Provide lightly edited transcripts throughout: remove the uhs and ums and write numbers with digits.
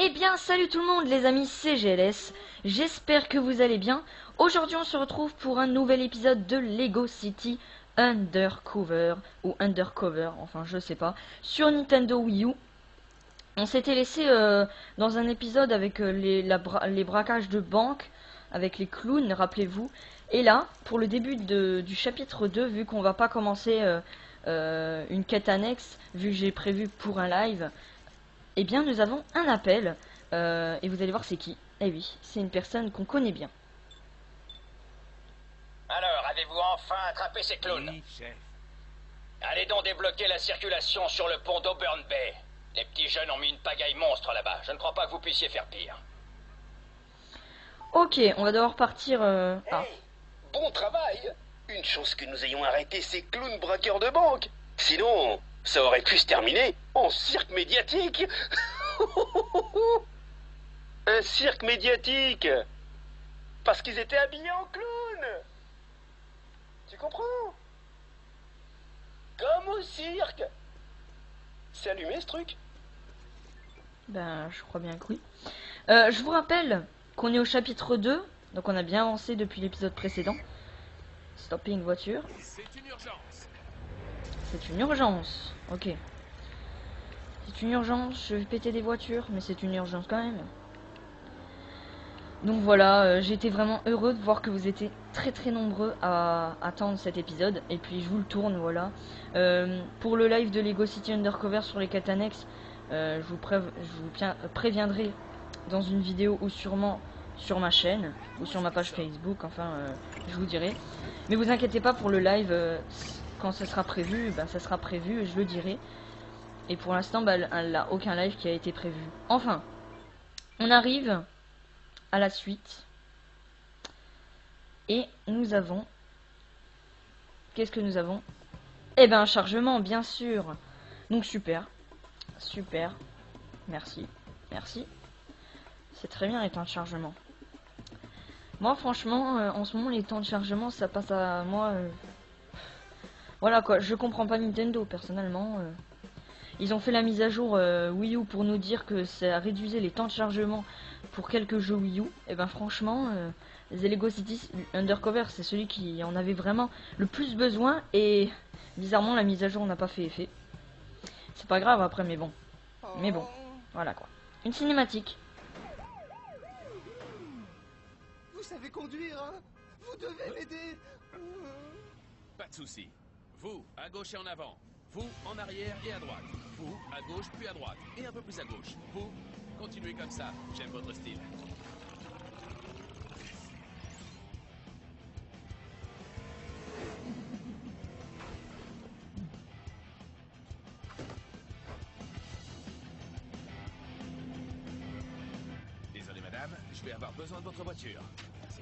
Eh bien, salut tout le monde les amis, c'est GLS, j'espère que vous allez bien. Aujourd'hui on se retrouve pour un nouvel épisode de Lego City Undercover, ou Undercover, enfin je sais pas, sur Nintendo Wii U. On s'était laissé dans un épisode avec les braquages de banque, avec les clowns, rappelez-vous. Et là, pour le début du chapitre 2, vu qu'on va pas commencer une quête annexe, vu que j'ai prévu pour un live, eh bien nous avons un appel, et vous allez voir c'est qui. Eh oui, c'est une personne qu'on connaît bien. Alors, avez-vous enfin attrapé ces clowns? Oui, chef. Allez donc débloquer la circulation sur le pont d'Auburn Bay. Les petits jeunes ont mis une pagaille monstre là-bas. Je ne crois pas que vous puissiez faire pire. Ok, on va devoir partir... Hey, bon travail. Une chance que nous ayons arrêté ces clowns braqueurs de banque. Sinon, ça aurait pu se terminer en cirque médiatique. Un cirque médiatique. Parce qu'ils étaient habillés en clown. Tu comprends? Comme au cirque. C'est allumé ce truc? Ben, je crois bien que oui. Je vous rappelle qu'on est au chapitre 2, donc on a bien avancé depuis l'épisode précédent. Stopper une voiture. C'est une urgence. C'est une urgence. Ok. C'est une urgence, je vais péter des voitures, mais c'est une urgence quand même. Donc voilà, j'ai été vraiment heureux de voir que vous étiez très nombreux à attendre cet épisode. Et puis je vous le tourne, voilà. Pour le live de Lego City Undercover sur les quêtes annexes, je vous préviendrai dans une vidéo ou sûrement sur ma chaîne ou sur ma page Facebook, enfin je vous dirai. Mais vous inquiétez pas pour le live, quand ça sera prévu, ben, ça sera prévu et je le dirai. Et pour l'instant, ben, il n'y a aucun live qui a été prévu. Enfin, on arrive à la suite. Et nous avons... Qu'est-ce que nous avons? Eh ben un chargement, bien sûr. Donc super. Super. Merci. Merci. C'est très bien les temps de chargement. Moi franchement, en ce moment les temps de chargement ça passe à moi... Voilà quoi, je comprends pas Nintendo personnellement. Ils ont fait la mise à jour Wii U pour nous dire que ça réduisait les temps de chargement pour quelques jeux Wii U. Et ben franchement, The Lego City Undercover c'est celui qui en avait vraiment le plus besoin. Et bizarrement la mise à jour n'a pas fait effet. C'est pas grave après, mais bon. Mais bon, voilà quoi. Une cinématique. Vous savez conduire, hein? Vous devez m'aider. Pas de souci. Vous, à gauche et en avant. Vous, en arrière et à droite. Vous, à gauche puis à droite. Et un peu plus à gauche. Vous, continuez comme ça. J'aime votre style. Désolé madame, je vais avoir besoin de votre voiture. Merci.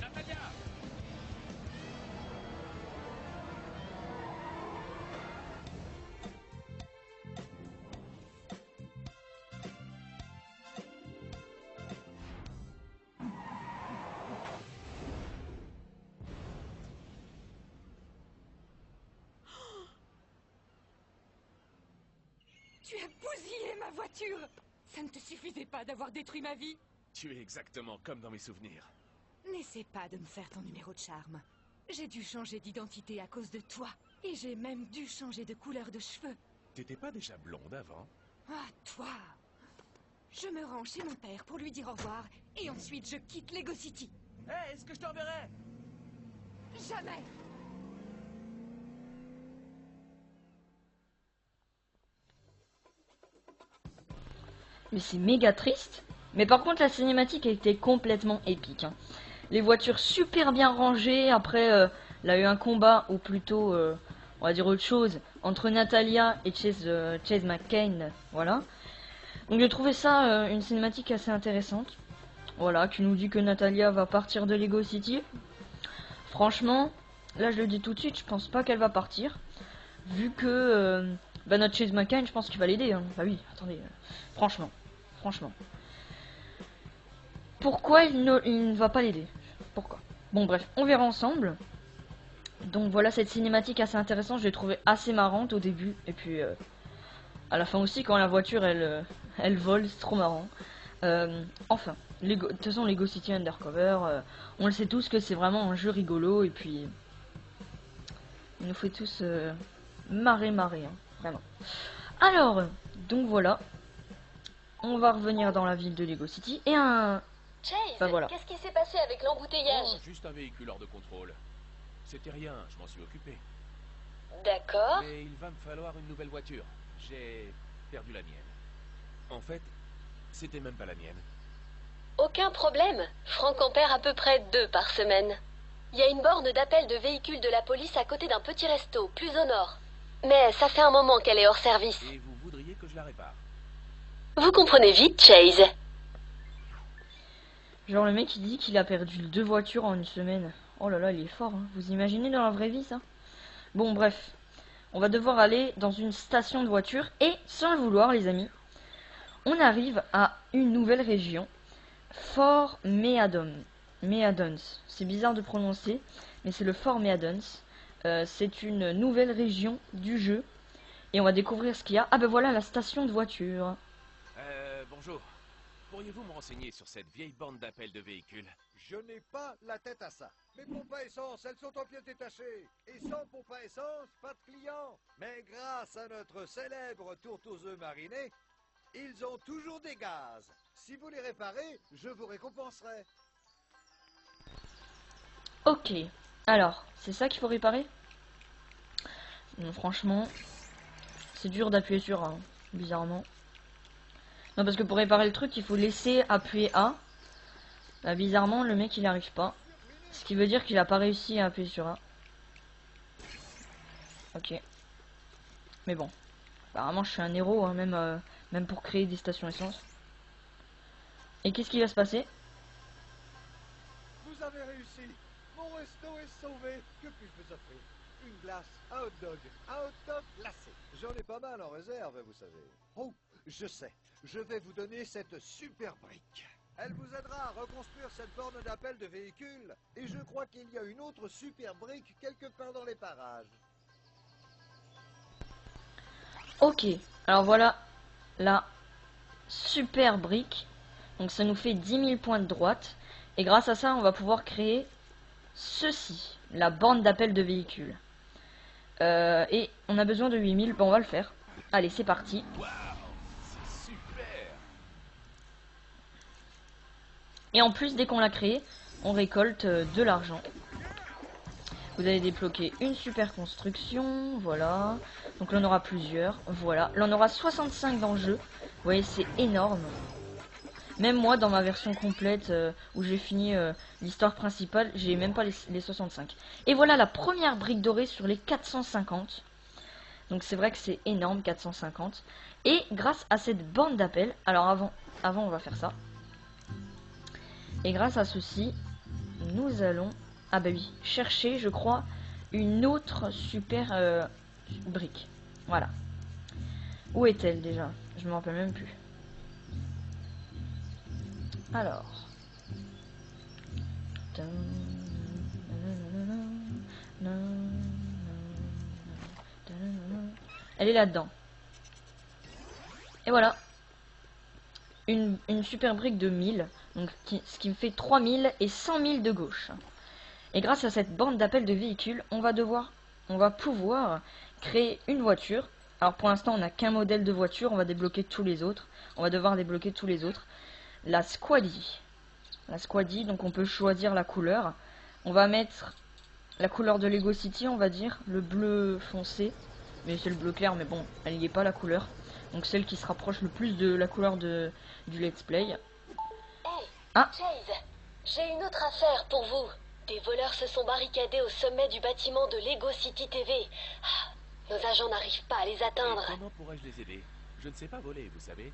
Natalia! Tu as bousillé ma voiture! Ça ne te suffisait pas d'avoir détruit ma vie? Tu es exactement comme dans mes souvenirs. N'essaie pas de me faire ton numéro de charme. J'ai dû changer d'identité à cause de toi. Et j'ai même dû changer de couleur de cheveux. T'étais pas déjà blonde avant? Ah, toi! Je me rends chez mon père pour lui dire au revoir. Et ensuite je quitte Lego City. Hé, est-ce que je t'enverrai? Jamais! Mais c'est méga triste. Mais par contre la cinématique a été complètement épique, hein. Les voitures super bien rangées. Après il y a eu un combat, ou plutôt on va dire autre chose, entre Natalia et Chase McCain. Voilà. Donc j'ai trouvé ça une cinématique assez intéressante. Voilà, qui nous dit que Natalia va partir de Lego City. Franchement, là je le dis tout de suite, je pense pas qu'elle va partir. Vu que bah, notre Chase McCain, je pense qu'il va l'aider, hein. Bah oui, attendez, franchement. pourquoi il ne va pas l'aider? Pourquoi? Bon bref, on verra ensemble. Donc voilà, cette cinématique assez intéressante, je l'ai trouvée assez marrante au début. Et puis à la fin aussi, quand la voiture elle vole, c'est trop marrant. Enfin, de toute façon Lego City Undercover, on le sait tous que c'est vraiment un jeu rigolo. Et puis il nous fait tous marrer, hein, vraiment. Alors, donc voilà. On va revenir dans la ville de Lego City. Et Chase, bah voilà. qu'est-ce qui s'est passé avec l'embouteillage? Oh, juste un véhicule hors de contrôle. C'était rien, je m'en suis occupé. D'accord. Mais il va me falloir une nouvelle voiture. J'ai perdu la mienne. En fait, c'était même pas la mienne. Aucun problème. Franck en perd à peu près 2 par semaine. Il y a une borne d'appel de véhicules de la police à côté d'un petit resto, plus au nord. Mais ça fait un moment qu'elle est hors service. Et vous voudriez que je la répare? Vous comprenez vite, Chase. genre le mec il dit qu'il a perdu 2 voitures en une semaine. Oh là là, il est fort, hein. Vous imaginez dans la vraie vie ça? Bon bref, on va devoir aller dans une station de voiture. Et sans le vouloir les amis, on arrive à une nouvelle région. Fort Meadons. C'est bizarre de prononcer, mais c'est le Fort Meadons. C'est une nouvelle région du jeu. Et on va découvrir ce qu'il y a. Ah ben voilà la station de voiture. Bonjour. Pourriez-vous me renseigner sur cette vieille borne d'appel de véhicules? Je n'ai pas la tête à ça. Mes pompes à essence, elles sont en pièces détachées. Et sans pompe à essence, pas de clients. Mais grâce à notre célèbre tourte aux œufs marinés, ils ont toujours des gaz. Si vous les réparez, je vous récompenserai. Ok, alors, c'est ça qu'il faut réparer? Non, franchement, c'est dur d'appuyer sur A, hein, bizarrement. Non, parce que pour réparer le truc, il faut laisser appuyer A. Bah, bizarrement, le mec, il arrive pas. Ce qui veut dire qu'il a pas réussi à appuyer sur A. Ok. Mais bon, apparemment, je suis un héros, hein, même pour créer des stations essence. Et qu'est-ce qui va se passer? Vous avez réussi. Mon resto est sauvé. Que puis-je vous offrir? Une glace, un hot dog glacé. J'en ai pas mal en réserve, vous savez. Oh, je sais. Je vais vous donner cette super brique. Elle vous aidera à reconstruire cette borne d'appel de véhicules. Et je crois qu'il y a une autre super brique quelque part dans les parages. Ok, alors voilà la super brique. Donc ça nous fait 10 000 points de droite. Et grâce à ça, on va pouvoir créer ceci, la borne d'appel de véhicules. Et on a besoin de 8 000, bon, on va le faire. Allez, c'est parti. Waouh, c'est super. Et en plus, dès qu'on l'a créé, on récolte de l'argent. Vous allez débloquer une super construction, voilà. Donc là, on aura plusieurs, voilà. Là, on aura 65 dans le jeu. Vous voyez, c'est énorme. Même moi, dans ma version complète, où j'ai fini l'histoire principale, j'ai même pas les 65. Et voilà la première brique dorée sur les 450. Donc c'est vrai que c'est énorme, 450. Et grâce à cette borne d'appel, alors avant on va faire ça. Et grâce à ceci, nous allons, ah bah oui, chercher, je crois, une autre super brique. Voilà. Où est-elle déjà? Je me rappelle même plus. Alors. Elle est là-dedans. Et voilà. Une super brique de 1000. Donc, ce qui me fait 3000 et 100 000 de gauche. Et grâce à cette borne d'appel de véhicules, on va pouvoir créer une voiture. Alors pour l'instant, on n'a qu'un modèle de voiture. On va débloquer tous les autres. On va devoir débloquer tous les autres. La Squaddy. La Squaddy, donc on peut choisir la couleur. On va mettre la couleur de Lego City, on va dire. Le bleu foncé. Mais c'est le bleu clair, mais bon, elle n'y est pas la couleur. Donc celle qui se rapproche le plus de la couleur du let's play. Hey, Ah. Chase, j'ai une autre affaire pour vous. Des voleurs se sont barricadés au sommet du bâtiment de Lego City TV. Ah, nos agents n'arrivent pas à les atteindre. Et comment pourrais-je les aider? Je ne sais pas voler, vous savez.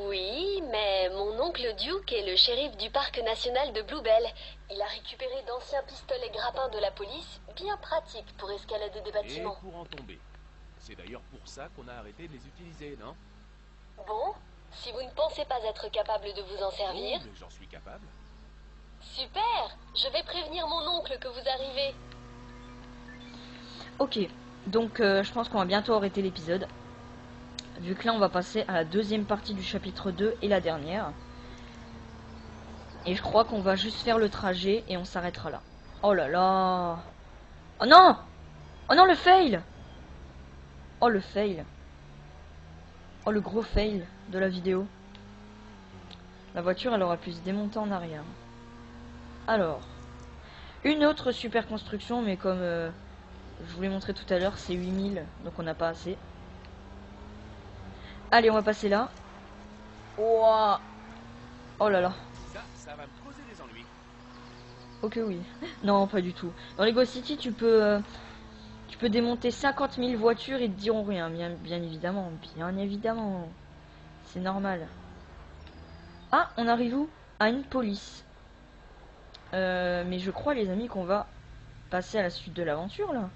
Oui, mais mon oncle Duke est le shérif du parc national de Bluebell. Il a récupéré d'anciens pistolets grappins de la police, bien pratiques pour escalader des Et bâtiments. pour en tomber. C'est d'ailleurs pour ça qu'on a arrêté de les utiliser, non? Bon, Si vous ne pensez pas être capable de vous en servir... Oh, mais j'en suis capable. Super! Je vais prévenir mon oncle que vous arrivez. Ok, donc je pense qu'on va bientôt arrêter l'épisode. Vu que là on va passer à la deuxième partie du chapitre 2 et la dernière. Et je crois qu'on va juste faire le trajet et on s'arrêtera là. Oh là là! Oh non! Oh non, le fail! Oh le fail! Oh le gros fail de la vidéo. La voiture elle aura pu se démonter en arrière. Alors, une autre super construction, mais comme je vous l'ai montré tout à l'heure, c'est 8000, donc on n'a pas assez. Allez, on va passer là. Ouah. Oh là là. Ça va me causer des ennuis. Ok, oui. Non, pas du tout. Dans Lego City, tu peux démonter 50 000 voitures et te diront rien, bien évidemment. Bien évidemment. C'est normal. Ah, on arrive où? À une police. Mais je crois, les amis, qu'on va passer à la suite de l'aventure, là.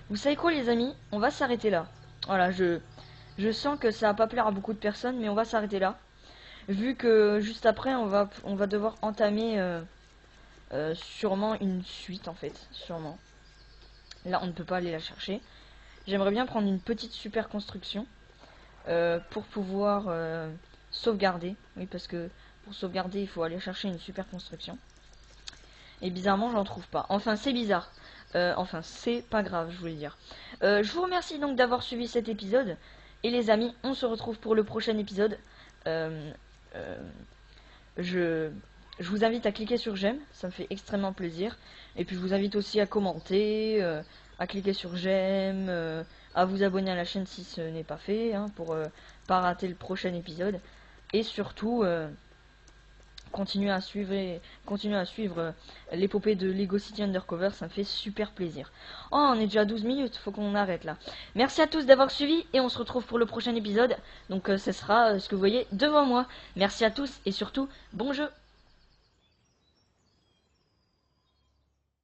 Vous savez quoi, les amis? On va s'arrêter là. Voilà, je sens que ça va pas plaire à beaucoup de personnes, mais on va s'arrêter là. Vu que juste après, on va devoir entamer sûrement une suite, en fait. Sûrement. Là, on ne peut pas aller la chercher. J'aimerais bien prendre une petite super construction pour pouvoir sauvegarder. Oui, parce que pour sauvegarder, il faut aller chercher une super construction. Et bizarrement, j'en trouve pas. Enfin, c'est bizarre. Enfin, c'est pas grave, je voulais dire. Je vous remercie donc d'avoir suivi cet épisode. Et les amis, on se retrouve pour le prochain épisode. Je vous invite à cliquer sur j'aime, ça me fait extrêmement plaisir. Et puis je vous invite aussi à commenter, à cliquer sur j'aime, à vous abonner à la chaîne si ce n'est pas fait, hein, pour pas rater le prochain épisode. Et surtout, continuez à suivre l'épopée de Lego City Undercover, ça me fait super plaisir. Oh, on est déjà à 12 minutes, faut qu'on arrête là. Merci à tous d'avoir suivi et on se retrouve pour le prochain épisode. Donc ce sera ce que vous voyez devant moi. Merci à tous et surtout, bon jeu!